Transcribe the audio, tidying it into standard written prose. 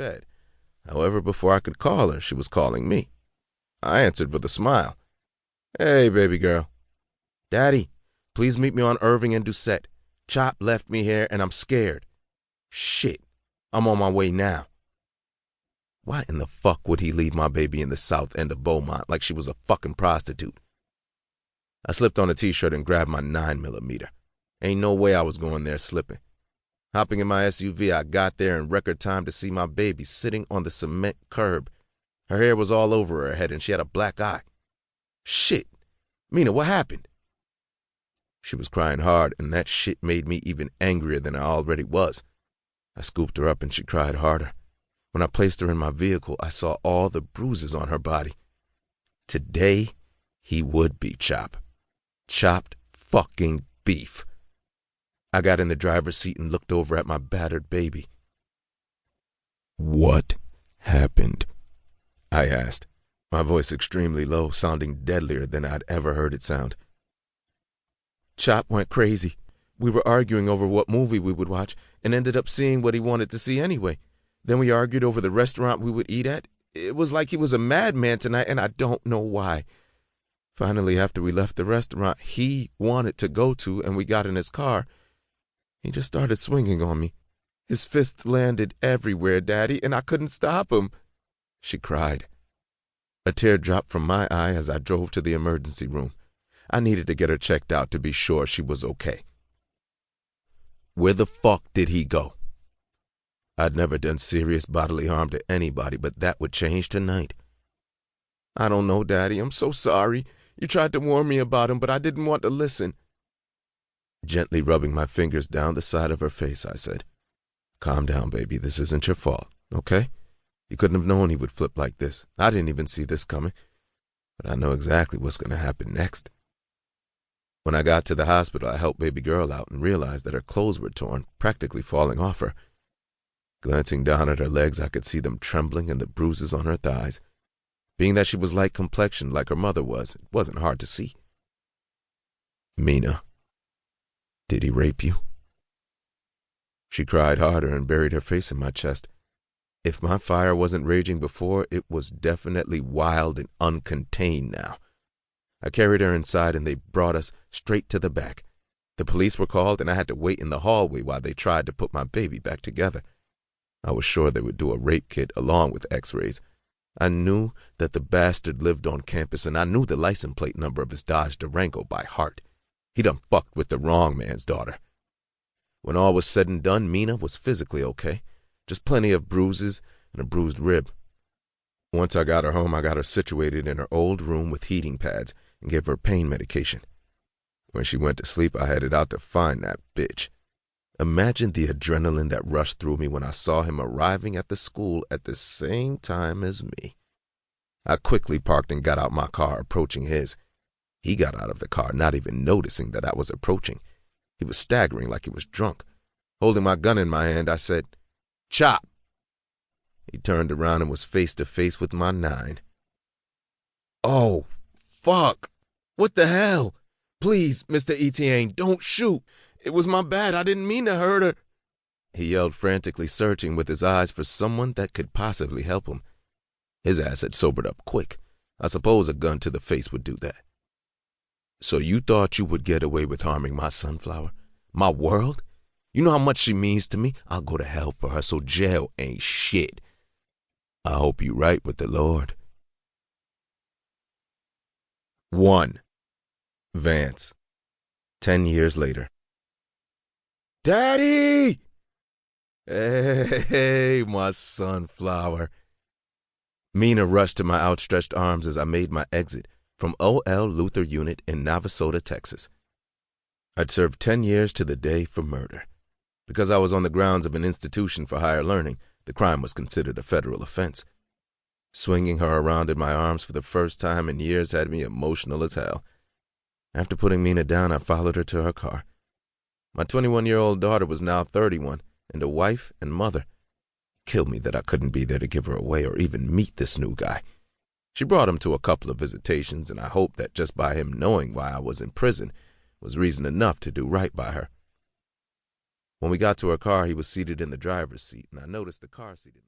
bed. However, before I could call her, she was calling me. I answered with a smile. "Hey, baby girl." "Daddy, please meet me on Irving and Doucette. Chop left me here and I'm scared." "Shit, I'm on my way now." Why in the fuck would he leave my baby in the south end of Beaumont like she was a fucking prostitute? I slipped on a t-shirt and grabbed my 9mm. Ain't no way I was going there slipping. Hopping in my SUV, I got there in record time to see my baby sitting on the cement curb. Her hair was all over her head and she had a black eye. "Shit, Mina, what happened?" She was crying hard, and that shit made me even angrier than I already was. I scooped her up and she cried harder. When I placed her in my vehicle, I saw all the bruises on her body. Today, he would be Chop. Chopped fucking beef. I got in the driver's seat and looked over at my battered baby. "What happened?" I asked, my voice extremely low, sounding deadlier than I'd ever heard it sound. "Chop went crazy. We were arguing over what movie we would watch and ended up seeing what he wanted to see anyway. Then we argued over the restaurant we would eat at. It was like he was a madman tonight, and I don't know why. Finally, after we left the restaurant he wanted to go to and we got in his car, he just started swinging on me. His fists landed everywhere, Daddy, and I couldn't stop him." She cried. A tear dropped from my eye as I drove to the emergency room. I needed to get her checked out to be sure she was okay. "Where the fuck did he go?" I'd never done serious bodily harm to anybody, but that would change tonight. "I don't know, Daddy. I'm so sorry. You tried to warn me about him, but I didn't want to listen." Gently rubbing my fingers down the side of her face, I said, "Calm down, baby. This isn't your fault, okay? You couldn't have known he would flip like this. I didn't even see this coming. But I know exactly what's going to happen next." When I got to the hospital, I helped baby girl out and realized that her clothes were torn, practically falling off her. Glancing down at her legs, I could see them trembling and the bruises on her thighs. Being that she was light complexioned like her mother was, it wasn't hard to see. "Mina, did he rape you?" She cried harder and buried her face in my chest. If my fire wasn't raging before, it was definitely wild and uncontained now. I carried her inside and they brought us straight to the back. The police were called and I had to wait in the hallway while they tried to put my baby back together. I was sure they would do a rape kit along with x-rays. I knew that the bastard lived on campus and I knew the license plate number of his Dodge Durango by heart. He done fucked with the wrong man's daughter. When all was said and done, Mina was physically okay. Just plenty of bruises and a bruised rib. Once I got her home, I got her situated in her old room with heating pads and gave her pain medication. When she went to sleep, I headed out to find that bitch. Imagine the adrenaline that rushed through me when I saw him arriving at the school at the same time as me. I quickly parked and got out my car, approaching his. He got out of the car, not even noticing that I was approaching. He was staggering like he was drunk. Holding my gun in my hand, I said, "Chop!" He turned around and was face to face with my 9. "Oh, fuck! What the hell? Please, Mr. Etienne, don't shoot. It was my bad. I didn't mean to hurt her." He yelled frantically, searching with his eyes for someone that could possibly help him. His ass had sobered up quick. I suppose a gun to the face would do that. "So you thought you would get away with harming my sunflower? My world? You know how much she means to me? I'll go to hell for her, so jail ain't shit. I hope you right with the Lord." 1. Vance. 10 years later. "Daddy!" "Hey, my sunflower." Mina rushed to my outstretched arms as I made my exit from O.L. Luther Unit in Navasota, Texas. I'd served 10 years to the day for murder. Because I was on the grounds of an institution for higher learning, the crime was considered a federal offense. Swinging her around in my arms for the first time in years had me emotional as hell. After putting Mina down, I followed her to her car. My 21-year-old daughter was now 31 and a wife and mother. Killed me that I couldn't be there to give her away or even meet this new guy. She brought him to a couple of visitations, and I hoped that just by him knowing why I was in prison was reason enough to do right by her. When we got to her car, he was seated in the driver's seat, and I noticed the car seat in the